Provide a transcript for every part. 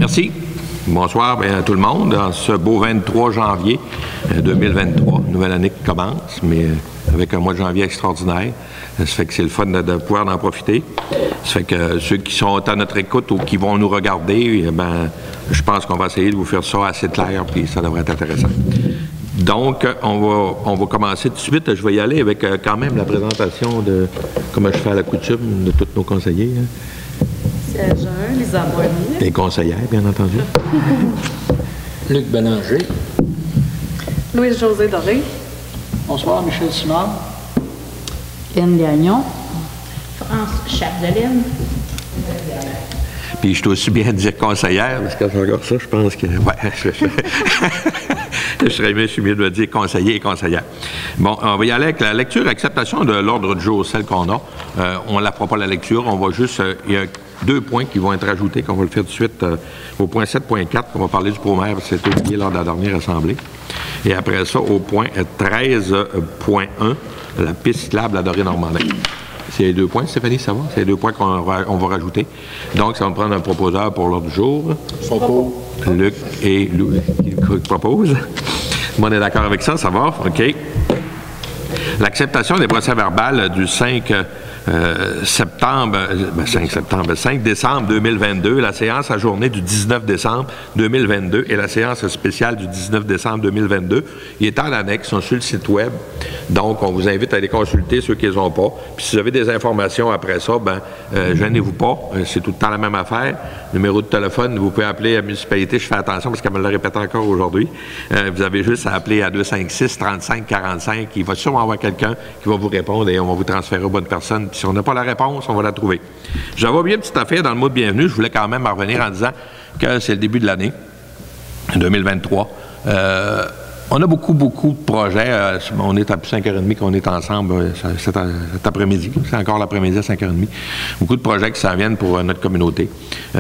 Merci. Bonsoir à tout le monde. En ce beau 23 janvier 2023, nouvelle année qui commence, mais avec un mois de janvier extraordinaire. Ça fait que c'est le fun de pouvoir en profiter. Ça fait que ceux qui sont à notre écoute ou qui vont nous regarder, je pense qu'on va essayer de vous faire ça assez clair, puis ça devrait être intéressant. Donc, on va commencer tout de suite. Je vais y aller avec quand même la présentation de, comme je fais à la coutume, de tous nos conseillers. Siège 1, Lisa Boigny. Les conseillères, bien entendu. Luc Bélanger. Louise-Josée Doré. Bonsoir, Michel Simard. Lynne Gagnon. France Chapdelaine. Puis je suis aussi bien dire conseillère, parce que quand je regarde ça, je pense que... Ouais, je suis mieux de dire conseiller et conseillère. Bon, on va y aller avec la lecture, acceptation de l'ordre du jour, celle qu'on a. On ne la fera pas la lecture, on va juste... il y a 2 points qui vont être ajoutés, qu'on va le faire tout de suite au point 7.4, on va parler du primaire, parce que c'était oublié lors de la dernière assemblée. Et après ça, au point 13.1, la piste cyclable à Doré-Normandin. C'est les 2 points, Stéphanie, ça va? C'est les 2 points qu'on va rajouter. Donc, ça va me prendre un proposeur pour l'ordre du jour. Luc et Louis qui proposent. Moi, on est d'accord avec ça, ça va? OK. L'acceptation des procès-verbales du 5 décembre 2022, la séance à journée du 19 décembre 2022 et la séance spéciale du 19 décembre 2022. Il est en annexe, ils sont sur le site web. Donc, on vous invite à les consulter, ceux qui ne les ont pas. Puis, si vous avez des informations après ça, gênez-vous pas. C'est tout le temps la même affaire. Numéro de téléphone, vous pouvez appeler la municipalité. Je fais attention parce qu'elle me le répète encore aujourd'hui. Vous avez juste à appeler à 256-3545. Il va sûrement avoir quelqu'un qui va vous répondre et on va vous transférer aux bonnes personnes. Puis si on n'a pas la réponse, on va la trouver. J'avais oublié une petite affaire dans le mot de bienvenue. Je voulais quand même en revenir en disant que c'est le début de l'année 2023. On a beaucoup de projets. On est à plus 5h30 qu'on est ensemble cet après-midi. C'est encore l'après-midi à 5h30. Beaucoup de projets qui s'en viennent pour notre communauté.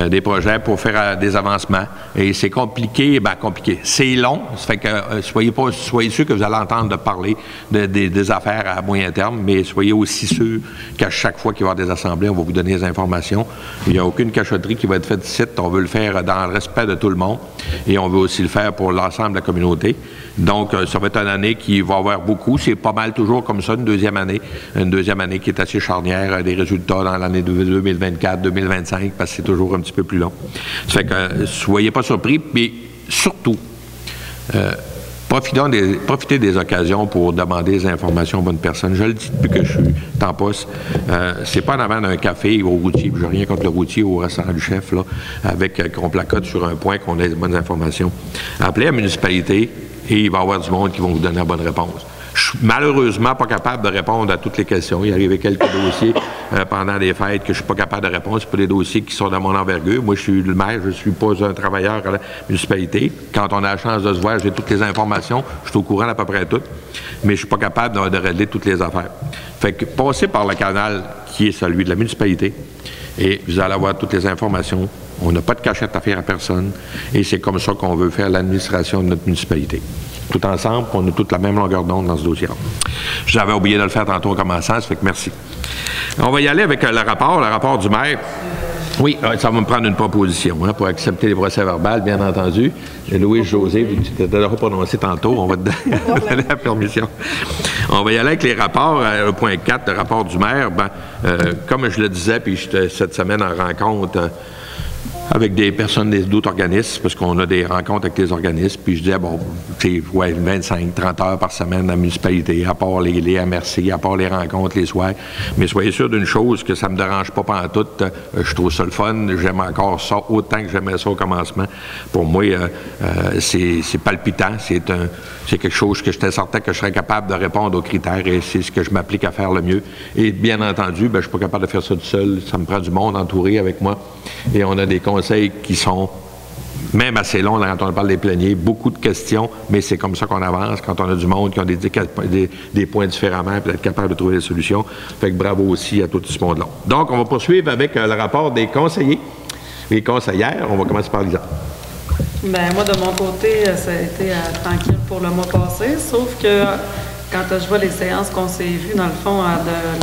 Des projets pour faire des avancements. Et c'est compliqué. Compliqué. C'est long. Ça fait que soyez sûrs que vous allez entendre parler des affaires à moyen terme, mais soyez aussi sûrs qu'à chaque fois qu'il va y avoir des assemblées, on va vous donner des informations. Il n'y a aucune cachotterie qui va être faite ici. On veut le faire dans le respect de tout le monde. Et on veut aussi le faire pour l'ensemble de la communauté. Donc, ça va être une année qui va avoir beaucoup. C'est pas mal toujours comme ça, une deuxième année qui est assez charnière, des résultats dans l'année 2024, 2025, parce que c'est toujours un petit peu plus long. Ça fait que, soyez pas surpris, mais surtout, profitez des occasions pour demander des informations aux bonnes personnes. Je le dis depuis que je suis en poste. C'est pas en avant d'un café au routier, je n'ai rien contre le routier au restaurant du chef, là, avec qu'on placote sur un point qu'on ait des bonnes informations. Appelez la municipalité et il va y avoir du monde qui vont vous donner la bonne réponse. Je suis malheureusement pas capable de répondre à toutes les questions. Il arrive quelques dossiers pendant les fêtes que je suis pas capable de répondre. C'est pas des dossiers qui sont dans mon envergure. Moi, je suis le maire, je suis pas un travailleur à la municipalité. Quand on a la chance de se voir, j'ai toutes les informations. Je suis au courant d'à peu près toutes. Mais je suis pas capable de régler toutes les affaires. Fait que passez par le canal qui est celui de la municipalité et vous allez avoir toutes les informations. On n'a pas de cachette à faire à personne. Et c'est comme ça qu'on veut faire l'administration de notre municipalité. Tout ensemble, on a toute la même longueur d'onde dans ce dossier-là. J'avais oublié de le faire tantôt en commençant, ça fait que merci. On va y aller avec le rapport du maire. Oui, ça va me prendre une proposition pour accepter les procès-verbales, bien entendu. Louise-Josée, tu t'as prononcé tantôt, on va te donner la permission. On va y aller avec les rapports. Le point 4, le rapport du maire. Comme je le disais, puis j'étais cette semaine en rencontre avec des personnes d'autres organismes, parce qu'on a des rencontres avec les organismes, puis je disais, 25, 30 heures par semaine à la municipalité, à part les MRC, à part les rencontres les soirs. Mais soyez sûr d'une chose, que ça ne me dérange pas pantoute. Je trouve ça le fun, j'aime encore ça autant que j'aimais ça au commencement. Pour moi, c'est palpitant, c'est quelque chose que j'étais certain que je serais capable de répondre aux critères, et c'est ce que je m'applique à faire le mieux. Et bien entendu, je ne suis pas capable de faire ça tout seul, ça me prend du monde entouré avec moi, et on a des conseils qui sont même assez longs quand on parle des pléniers, beaucoup de questions, mais c'est comme ça qu'on avance quand on a du monde qui ont des points différemment, puis être capable de trouver des solutions. Fait que bravo aussi à tout ce monde-là. Donc, on va poursuivre avec le rapport des conseillers et conseillères. On va commencer par Lisa. Moi, de mon côté, ça a été tranquille pour le mois passé, sauf que quand je vois les séances qu'on s'est vues, dans le fond,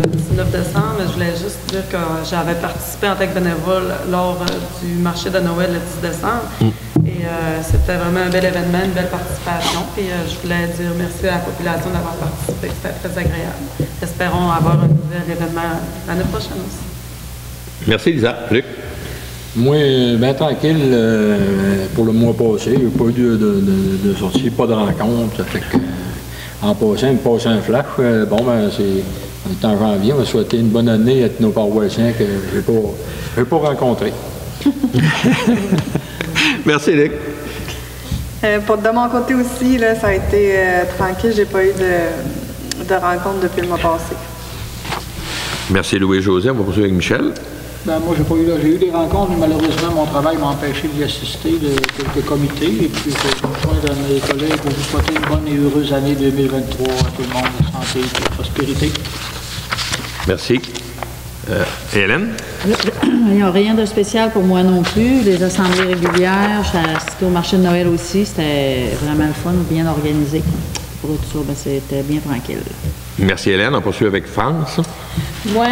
le 19 décembre, je voulais juste dire que j'avais participé en tant que bénévole lors du marché de Noël le 10 décembre. Et c'était vraiment un bel événement, une belle participation. Et je voulais dire merci à la population d'avoir participé. C'était très agréable. Espérons avoir un nouvel événement l'année prochaine aussi. Merci, Lisa. Luc? Moi, bien tranquille pour le mois passé. Il n'y a pas eu de sortie, pas de rencontre. Ça fait que, en passant, il me passe un flash. Bon, ben, on est en janvier. On va souhaiter une bonne année à tous nos paroissiens que je n'ai pas rencontrés. Merci, Luc. De mon côté aussi, là, ça a été tranquille. J'ai pas eu de rencontre depuis le mois passé. Merci, Louis-José. On va poursuivre avec Michel. Ben, moi, j'ai eu des rencontres, mais malheureusement, mon travail m'a empêché d'y assister de quelques comités. Et puis, je rejoins dans mes collègues pour vous souhaiter une bonne et heureuse année 2023 à tout le monde, de santé et de prospérité. Merci. Hélène? Il n'y a rien de spécial pour moi non plus. Les assemblées régulières, j'ai assisté au marché de Noël aussi. C'était vraiment le fun, bien organisé. Pour tout ça, ben, c'était bien tranquille. Merci, Hélène. On poursuit avec France. Moi,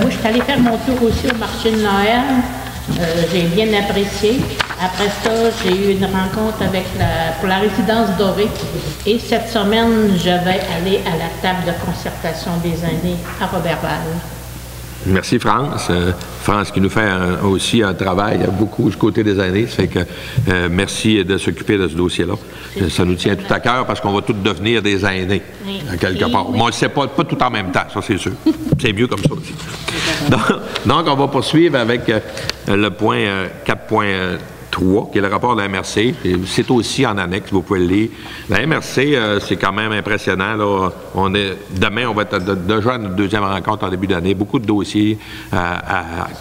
je suis allée faire mon tour aussi au marché de Noël. J'ai bien apprécié. Après ça, j'ai eu une rencontre pour la résidence dorée. Et cette semaine, je vais aller à la table de concertation des aînés à Roberval. Merci, France. France qui nous fait aussi un travail beaucoup du côté des aînés. Ça fait que merci de s'occuper de ce dossier-là. Ça nous tient tout à cœur parce qu'on va tous devenir des aînés, à quelque part. Moi, c'est pas tout en même temps, ça c'est sûr. C'est mieux comme ça aussi. Donc, on va poursuivre avec le point 4.3, qui est le rapport de la MRC. C'est aussi en annexe, vous pouvez le lire. La MRC, c'est quand même impressionnant. Là. Demain, on va être déjà à notre deuxième rencontre en début d'année. Beaucoup de dossiers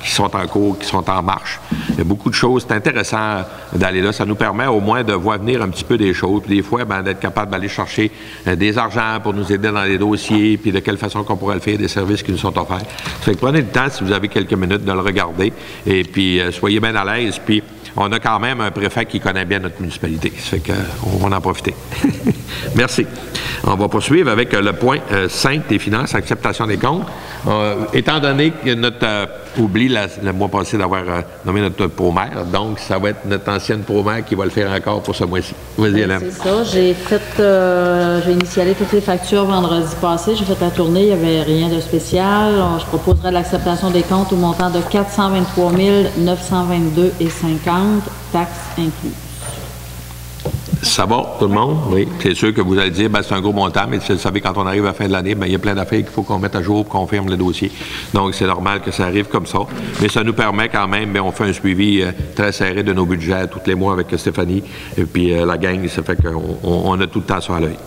qui sont en cours, qui sont en marche. Il y a beaucoup de choses. C'est intéressant d'aller là. Ça nous permet au moins de voir venir un petit peu des choses. Puis des fois, d'être capable d'aller chercher des argents pour nous aider dans les dossiers, puis de quelle façon qu'on pourrait le faire, des services qui nous sont offerts. Ça fait que prenez le temps, si vous avez quelques minutes, de le regarder. Et puis, soyez bien à l'aise. Puis, on a quand même un préfet qui connaît bien notre municipalité. Ça fait qu'on va en profiter. Merci. On va poursuivre avec le point 5 des finances, acceptation des comptes. Étant donné que notre oublie le mois passé d'avoir nommé notre pro-maire, donc ça va être notre ancienne pro-maire qui va le faire encore pour ce mois-ci. Vas-y, Hélène. C'est ça. J'ai initialé toutes les factures vendredi passé. J'ai fait la tournée. Il n'y avait rien de spécial. Je proposerai l'acceptation des comptes au montant de 423 922,50 taxes incluses. Ça va, tout le monde? Oui. C'est sûr que vous allez dire, c'est un gros montant, mais vous savez, quand on arrive à la fin de l'année, il y a plein d'affaires qu'il faut qu'on mette à jour pour qu'on ferme le dossier. Donc, c'est normal que ça arrive comme ça. Mais ça nous permet quand même, on fait un suivi très serré de nos budgets tous les mois avec Stéphanie et puis la gang. Ça fait qu'on a tout le temps ça à l'œil.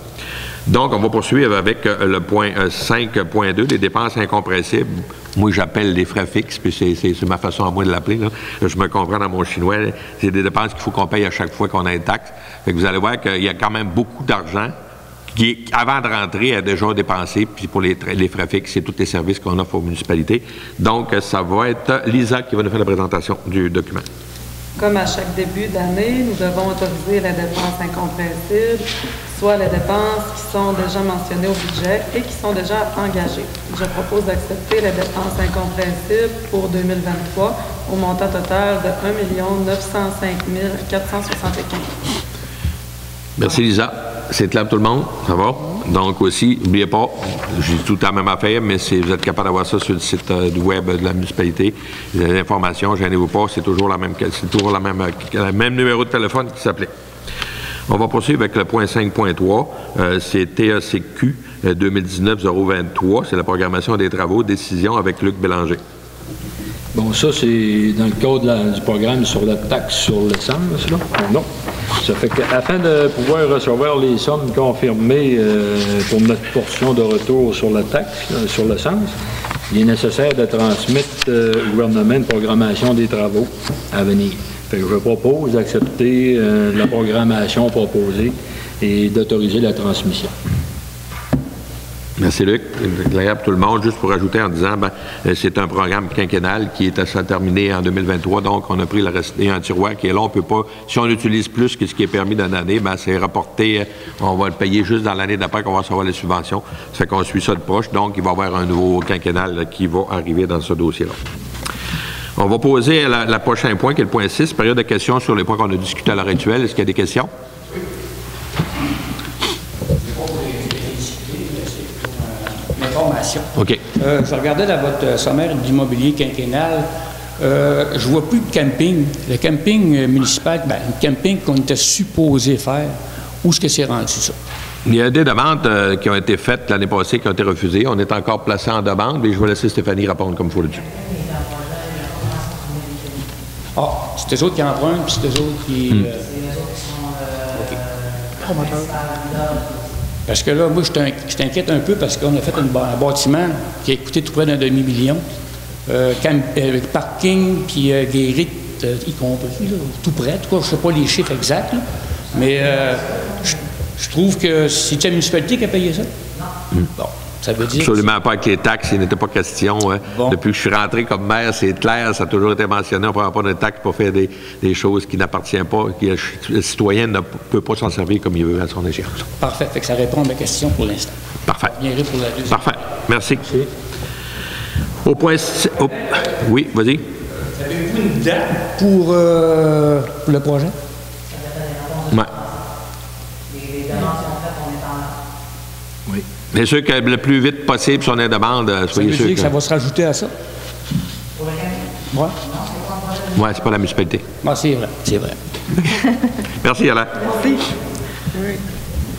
Donc, on va poursuivre avec le point 5.2, les dépenses incompressibles. Moi, j'appelle les frais fixes, puis c'est ma façon à moi de l'appeler. Je me comprends dans mon chinois. C'est des dépenses qu'il faut qu'on paye à chaque fois qu'on a une taxe. Fait que vous allez voir qu'il y a quand même beaucoup d'argent qui, avant de rentrer, est déjà dépensé. Puis pour les frais fixes, c'est tous les services qu'on offre aux municipalités. Donc, ça va être Lisa qui va nous faire la présentation du document. Comme à chaque début d'année, nous devons autoriser les dépenses incompressibles, soit les dépenses qui sont déjà mentionnées au budget et qui sont déjà engagées. Je propose d'accepter les dépenses incompressibles pour 2023 au montant total de 1 905 475. Merci, Lisa. C'est clair pour tout le monde? Ça va? Donc aussi, n'oubliez pas, j'ai tout à la même affaire, mais vous êtes capable d'avoir ça sur le site du web de la municipalité. Les informations, gênez-vous pas, c'est toujours le même numéro de téléphone qui s'applique. On va poursuivre avec le point 5.3. C'est TACQ 2019-023. C'est la programmation des travaux. Décision avec Luc Bélanger. Bon, ça, c'est dans le cadre du programme sur la taxe sur l'essence, là? Non. Ça fait qu'afin de pouvoir recevoir les sommes confirmées pour notre portion de retour sur la taxe, sur l'essence, il est nécessaire de transmettre au gouvernement une programmation des travaux à venir. Fait que je propose d'accepter la programmation proposée et d'autoriser la transmission. Merci, Luc. C'est agréable pour tout le monde. Juste pour ajouter en disant, c'est un programme quinquennal qui est à se terminer en 2023. Donc, on a pris un tiroir qui est là. On peut pas, si on utilise plus que ce qui est permis dans l'année, c'est rapporté. On va le payer juste dans l'année d'après qu'on va recevoir les subventions. Ça fait qu'on suit ça de proche. Donc, il va y avoir un nouveau quinquennal qui va arriver dans ce dossier-là. On va poser le prochain point, qui est le point 6, période de questions sur les points qu'on a discutés à l'heure actuelle. Est-ce qu'il y a des questions? OK. Je regardais dans votre sommaire d'immobilier quinquennal, je vois plus de camping. Le camping municipal, le camping qu'on était supposé faire, où est-ce que c'est rendu ça? Il y a des demandes qui ont été faites l'année passée qui ont été refusées. On est encore placé en demande, mais je vais laisser Stéphanie répondre comme il faut là-dessus. Ah, c'est eux autres qui empruntent, puis c'est eux autres qui... OK. Parce que là, moi, je t'inquiète un peu parce qu'on a fait un bâtiment qui a coûté tout près d'1 demi-million. Parking, puis guérite, y compris, là, tout près. En tout cas, je ne sais pas les chiffres exacts, là, mais je trouve que c'est la municipalité qui a payé ça. Bon, ça veut dire... Absolument pas avec les taxes, il n'était pas question. Hein. Bon. Depuis que je suis rentré comme maire, c'est clair, ça a toujours été mentionné, on ne prend pas de taxes pour faire des choses qui n'appartiennent pas, que le citoyen ne peut pas s'en servir comme il veut à son échelle. Parfait, fait que ça répond à ma question pour l'instant. Parfait. Je viendrai pour la deuxième. Parfait, merci. Au point... Oui, vas-y. Avez-vous une date pour le projet? Oui. Oui. Bien sûr que le plus vite possible, si on a une demande, soyez sûr. Ça veut dire que ça va se rajouter à ça? Oui. Oui, c'est pas la municipalité. Ah, c'est vrai, c'est vrai. Merci, Alain. Merci. Oui.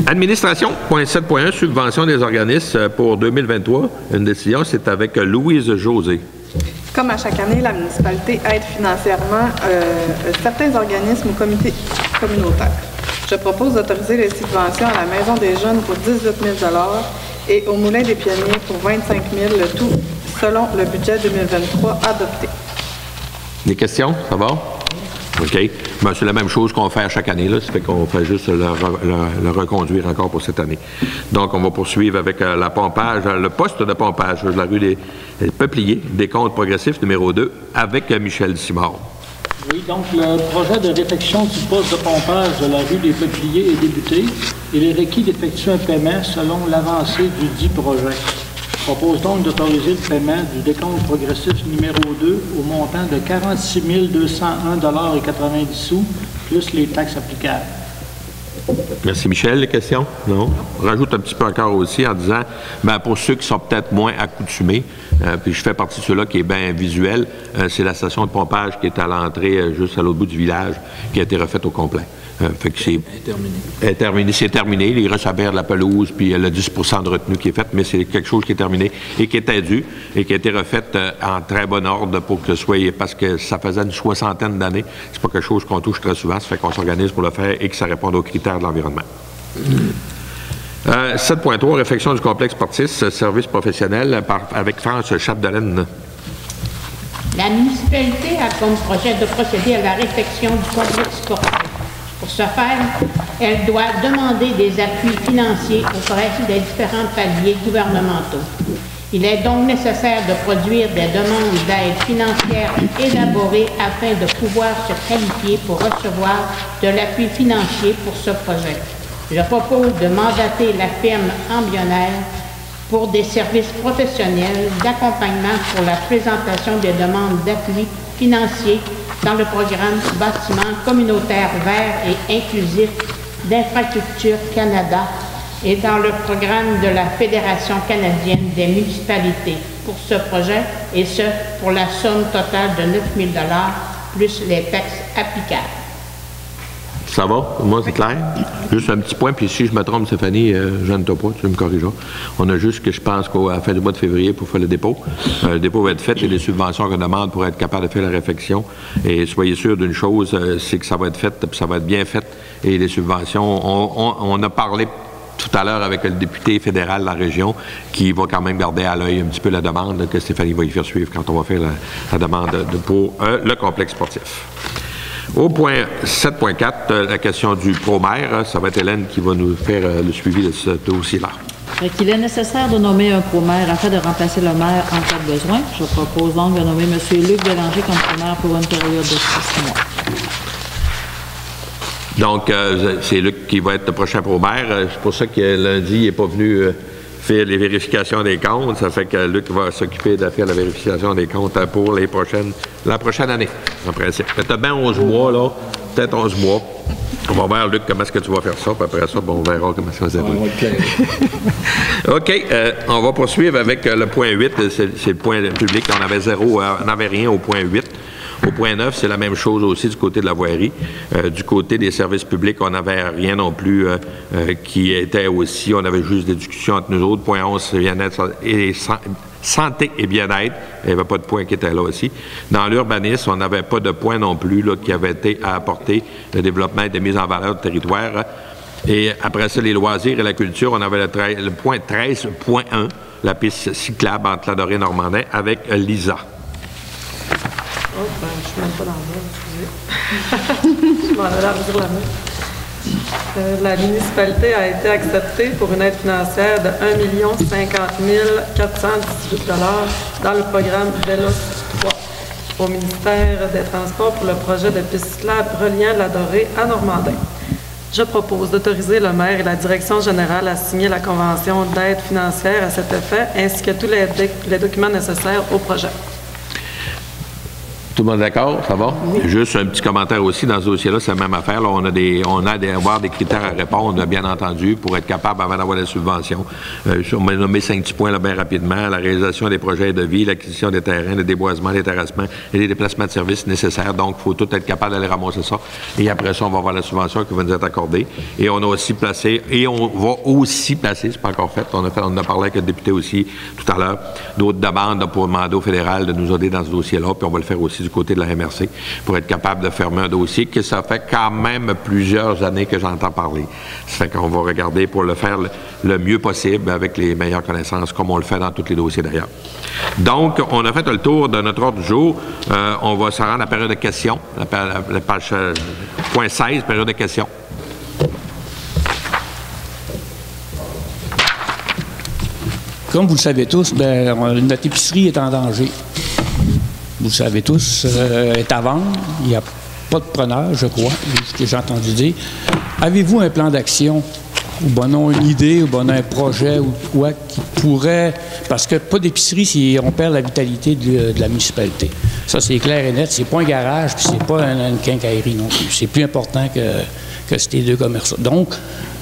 Administration, point 7.1, subvention des organismes pour 2023. Une décision, c'est avec Louise José. Comme à chaque année, la municipalité aide financièrement certains organismes ou comités communautaires. Je propose d'autoriser les subventions à la Maison des Jeunes pour 18 000 $ et au Moulin des Pionniers pour 25 000 $, le tout selon le budget 2023 adopté. Des questions? Ça va? OK. Ben, c'est la même chose qu'on fait à chaque année. Là. Ça fait qu'on fait juste le reconduire encore pour cette année. Donc, on va poursuivre avec le poste de pompage de la rue des Peupliers, des comptes progressifs numéro 2, avec Michel Simard. Oui, donc le projet de réfection du poste de pompage de la rue des Peupliers est débuté. Il est requis d'effectuer un paiement selon l'avancée du dit projet. Je propose donc d'autoriser le paiement du décompte progressif numéro 2 au montant de 46 201,90 $, plus les taxes applicables. Merci, Michel. Les questions? Non? On rajoute un petit peu encore aussi en disant, pour ceux qui sont peut-être moins accoutumés, puis je fais partie de ceux-là qui est bien visuel, c'est la station de pompage qui est à l'entrée, juste à l'autre bout du village, qui a été refaite au complet. Fait que c'est terminé. C'est terminé. Il reste à faire de la pelouse, puis le 10 % de retenue qui est faite, mais c'est quelque chose qui est terminé et qui était dû et qui a été refaite en très bon ordre pour que ce soit, parce que ça faisait une 60aine d'années. C'est pas quelque chose qu'on touche très souvent, ça fait qu'on s'organise pour le faire et que ça réponde aux critères de l'environnement. 7.3, réfection du complexe sportif, service professionnel avec France Chapdelaine. La municipalité a comme projet de procéder à la réfection du complexe sportif. Pour ce faire, elle doit demander des appuis financiers auprès des différents paliers gouvernementaux. Il est donc nécessaire de produire des demandes d'aide financière élaborées afin de pouvoir se qualifier pour recevoir de l'appui financier pour ce projet. Je propose de mandater la firme embryonnaire pour des services professionnels d'accompagnement pour la présentation des demandes d'appui financier dans le programme Bâtiment communautaire vert et inclusif d'Infrastructure Canada et dans le programme de la Fédération canadienne des municipalités pour ce projet, et ce, pour la somme totale de 9 000 $ plus les taxes applicables. Ça va? Moi, c'est clair. Juste un petit point, puis si je me trompe, Stéphanie, je ne t'ai pas, tu me corrigeras. On a juste que je pense qu'à la fin du mois de février, pour faire le dépôt. Le dépôt va être fait et les subventions qu'on demande pour être capable de faire la réfection. Et soyez sûr d'une chose, c'est que ça va être fait, puis ça va être bien fait. Et les subventions, on a parlé tout à l'heure avec le député fédéral de la région qui va quand même garder à l'œil un petit peu la demande que Stéphanie va y faire suivre quand on va faire la demande pour le complexe sportif. Au point 7.4, la question du pro-maire, ça va être Hélène qui va nous faire le suivi de ce dossier-là. Fait qu'il est nécessaire de nommer un pro-maire afin de remplacer le maire en cas de besoin. Je propose donc de nommer M. Luc Bélanger comme pro-maire pour une période de 6 mois. Donc, c'est Luc qui va être le prochain pro-maire. C'est pour ça que lundi, il n'est pas venu faire les vérifications des comptes. Ça fait que Luc va s'occuper de faire la vérification des comptes pour la prochaine année, en principe. Tu as bien 11 mois, là, peut-être 11 mois. On va voir, Luc, comment est-ce que tu vas faire ça, puis après ça, on verra comment ça va se dérouler. OK, on va poursuivre avec le point 8, c'est le point public. On avait zéro, on n'avait rien au point 8. Au point 9, c'est la même chose aussi du côté de la voirie. Du côté des services publics, on n'avait rien non plus qui était aussi, on avait juste des discussions entre nous autres. Point 11, c'est bien-être et santé et bien-être. Il n'y avait pas de point qui était là aussi. Dans l'urbanisme, on n'avait pas de point non plus là, qui avait été à apporter le développement et de mise en valeur du territoire. Et après ça, les loisirs et la culture, on avait le point 13.1, la piste cyclable entre la Dorée et Normandin avec l'ISA. Oh, ben, je suis même pas dans le excusez. Je m'en allais à redire la main. La municipalité a été acceptée pour une aide financière de 1 050 418 $ dans le programme VELOC 3 au ministère des Transports pour le projet de piste cyclable reliant la Dorée à Normandin. Je propose d'autoriser le maire et la direction générale à signer la convention d'aide financière à cet effet, ainsi que tous les documents nécessaires au projet. Tout le monde d'accord? Ça va? Oui. Juste un petit commentaire aussi dans ce dossier-là, c'est la même affaire. Là, on a avoir des critères à répondre, bien entendu, pour être capable, avant d'avoir la subvention. On m'a nommé 5 petits points là, bien rapidement. La réalisation des projets de vie, l'acquisition des terrains, le déboisement, les terrassements et les déplacements de services nécessaires. Donc, il faut tout être capable d'aller ramasser ça. Et après ça, on va avoir la subvention qui va nous être accordée. Et on a aussi placé, et on va aussi placer, c'est pas encore fait, on a parlé avec le député aussi tout à l'heure, d'autres demandes pour le mandat fédéral de nous aider dans ce dossier-là, puis on va le faire aussi du côté de la MRC pour être capable de fermer un dossier que ça fait quand même plusieurs années que j'entends parler. Ça fait qu'on va regarder pour le faire le mieux possible avec les meilleures connaissances, comme on le fait dans tous les dossiers d'ailleurs. Donc, on a fait le tour de notre ordre du jour. On va se rendre à la période de questions, la page point 16, période de questions. Comme vous le savez tous, notre épicerie est en danger. Vous le savez tous, est à vendre. Il n'y a pas de preneur, je crois, ce que j'ai entendu dire. Avez-vous un plan d'action, ou une idée, ou un projet, ou quoi, qui pourrait... Parce que pas d'épicerie si on perd la vitalité de la municipalité. Ça, c'est clair et net. C'est pas un garage, puis c'est pas une quincaillerie non plus. C'est plus important que ces deux commerces. Donc,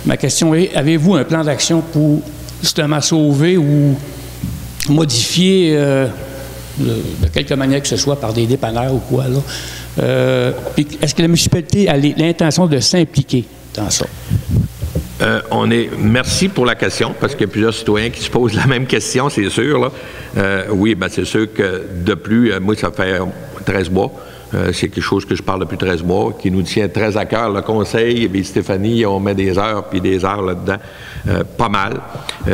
ma question est, avez-vous un plan d'action pour justement sauver ou modifier... de quelque manière que ce soit par des dépanneurs ou quoi, là. Puis est-ce que la municipalité a l'intention de s'impliquer dans ça? Merci pour la question, parce qu'il y a plusieurs citoyens qui se posent la même question, c'est sûr, là. Oui, c'est sûr que de plus, moi, ça fait 13 mois. C'est quelque chose que je parle depuis 13 mois, qui nous tient très à cœur. Le conseil, et Stéphanie, on met des heures puis des heures là-dedans, pas mal.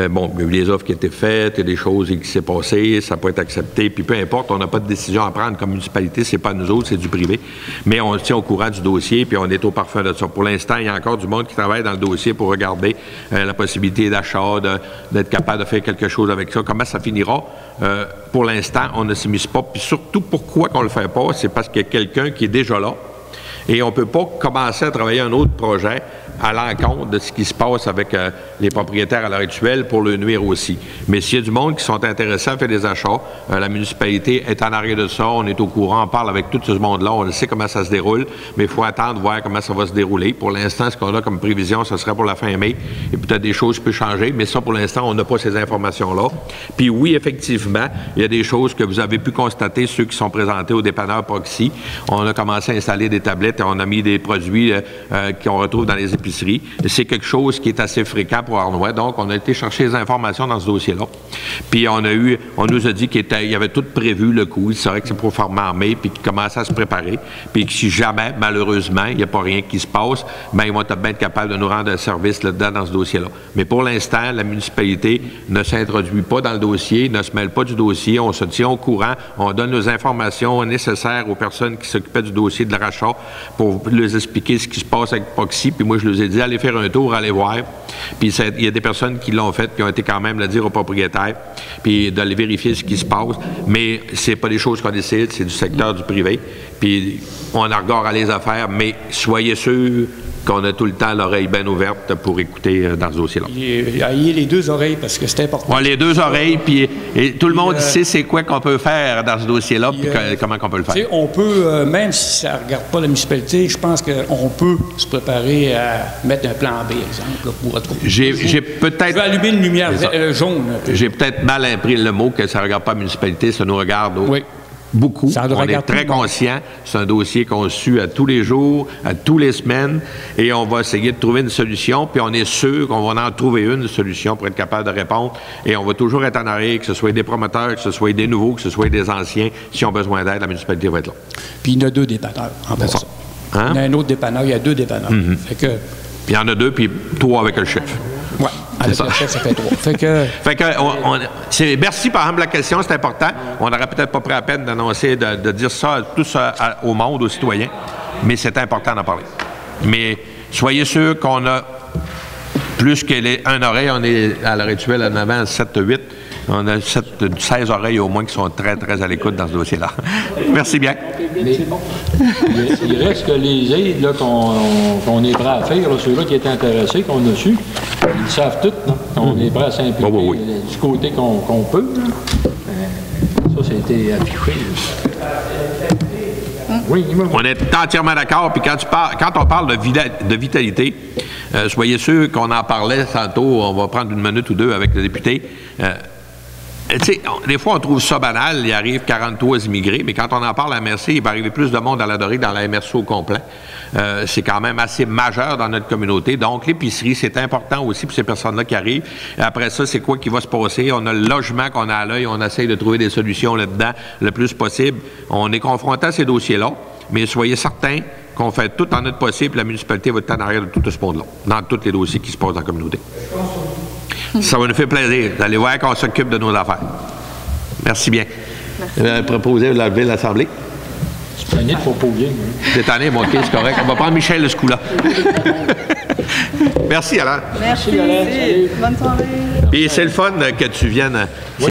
Bon, il y a eu des offres qui ont été faites, il y a des choses qui s'est passées, ça peut être accepté, puis peu importe, on n'a pas de décision à prendre comme municipalité, c'est pas nous autres, c'est du privé. Mais on se tient au courant du dossier, puis on est au parfum de ça. Pour l'instant, il y a encore du monde qui travaille dans le dossier pour regarder la possibilité d'achat, d'être capable de faire quelque chose avec ça. Comment ça finira? Pour l'instant, on ne s'immisce pas. Puis surtout, pourquoi qu'on ne le fait pas? C'est parce qu'il y a quelqu'un qui est déjà là et on ne peut pas commencer à travailler un autre projet à l'encontre de ce qui se passe avec les propriétaires à l'heure actuelle pour le nuire aussi. Mais s'il y a du monde qui sont intéressés à faire des achats, la municipalité est en arrière de ça, on est au courant, on parle avec tout ce monde-là, on sait comment ça se déroule, mais il faut attendre, voir comment ça va se dérouler. Pour l'instant, ce qu'on a comme prévision, ce serait pour la fin mai, et peut-être des choses peuvent changer, mais ça, pour l'instant, on n'a pas ces informations-là. Puis oui, effectivement, il y a des choses que vous avez pu constater, ceux qui sont présentés au dépanneur Proxy. On a commencé à installer des tablettes et on a mis des produits qu'on retrouve dans les épiceries. C'est quelque chose qui est assez fréquent pour Arnois. Donc, on a été chercher les informations dans ce dossier-là. Puis, on nous a dit qu'il y avait tout prévu le coup. Il serait que c'est pour former armée, puis qu'il commençait à se préparer. Puis que si jamais, malheureusement, il n'y a pas rien qui se passe, ils vont être bien capables de nous rendre un service là-dedans dans ce dossier-là. Mais pour l'instant, la municipalité ne s'introduit pas dans le dossier, ne se mêle pas du dossier. On se tient au courant. On donne nos informations nécessaires aux personnes qui s'occupaient du dossier de l'achat pour leur expliquer ce qui se passe avec Proxy. Puis moi, je leur ai dit, allez faire un tour, allez voir. Puis il y a des personnes qui l'ont fait, qui ont été quand même le dire aux propriétaires, puis d'aller vérifier ce qui se passe. Mais c'est pas des choses qu'on décide, c'est du secteur du privé. Puis on a regard à les affaires, mais soyez sûrs qu'on a tout le temps l'oreille bien ouverte pour écouter dans ce dossier-là. Ayez les deux oreilles parce que c'est important. Ouais, les deux oreilles, puis tout le monde sait c'est quoi qu'on peut faire dans ce dossier-là, puis comment qu'on peut le faire. On peut, même si ça ne regarde pas la municipalité, je pense qu'on peut se préparer à mettre un plan B, exemple, pour retrouver. J'ai peut-être... Je vais allumer une lumière jaune. J'ai peut-être mal impris le mot que ça ne regarde pas la municipalité, ça nous regarde beaucoup. On est très conscients. C'est un dossier qu'on suit à tous les jours, à tous les semaines, et on va essayer de trouver une solution, puis on est sûr qu'on va en trouver une solution pour être capable de répondre, et on va toujours être en arrière, que ce soit des promoteurs, que ce soit des nouveaux, que ce soit des anciens. S'ils ont besoin d'aide, la municipalité va être là. Puis il y en a 2 dépanneurs en passant. Hein? Il y en a un autre dépanneur, il y a 2 dépanneurs. Fait que... Puis il y en a 2, puis 3 avec le chef. Oui, avec le chef, ça fait 3. Fait que merci, par exemple, la question, c'est important. On n'aurait peut-être pas pris la peine d'annoncer, de dire ça au monde, aux citoyens, mais c'est important d'en parler. Mais soyez sûrs qu'on a plus qu'un oreille. On est, à l'heure actuelle, en avant 7-8. On a 16 oreilles au moins qui sont très, très à l'écoute dans ce dossier-là. Merci bien. Mais, il reste que les aides là, qu'on est prêt à faire, ceux-là qui étaient intéressés, qu'on a su, ils savent tout, non? On est prêt à s'impliquer du côté qu'on peut. Ça, ça a été affiché. Oui, on est entièrement d'accord. Puis quand on parle de vitalité, soyez sûr qu'on en parlait tantôt. On va prendre une minute ou deux avec le député. Tu sais, des fois, on trouve ça banal. Il arrive 43 immigrés, mais quand on en parle à la MRC, il va arriver plus de monde à la Dorée dans la MRC au complet. C'est quand même assez majeur dans notre communauté. Donc, l'épicerie, c'est important aussi pour ces personnes-là qui arrivent. Et après ça, c'est quoi qui va se passer? On a le logement qu'on a à l'œil. On essaye de trouver des solutions là-dedans le plus possible. On est confronté à ces dossiers-là, mais soyez certains qu'on fait tout en notre possible. La municipalité va être en arrière de tout ce monde-là, dans tous les dossiers qui se passent dans la communauté. Ça va nous faire plaisir d'aller voir qu'on s'occupe de nos affaires. Merci bien. Merci. Proposer de lever l'Assemblée. C'est tanné de proposer. C'est tanné, mon c'est correct. On va prendre Michel de ce coup-là. Merci, Alain. Merci. Bonne soirée. Puis c'est le fun que tu viennes.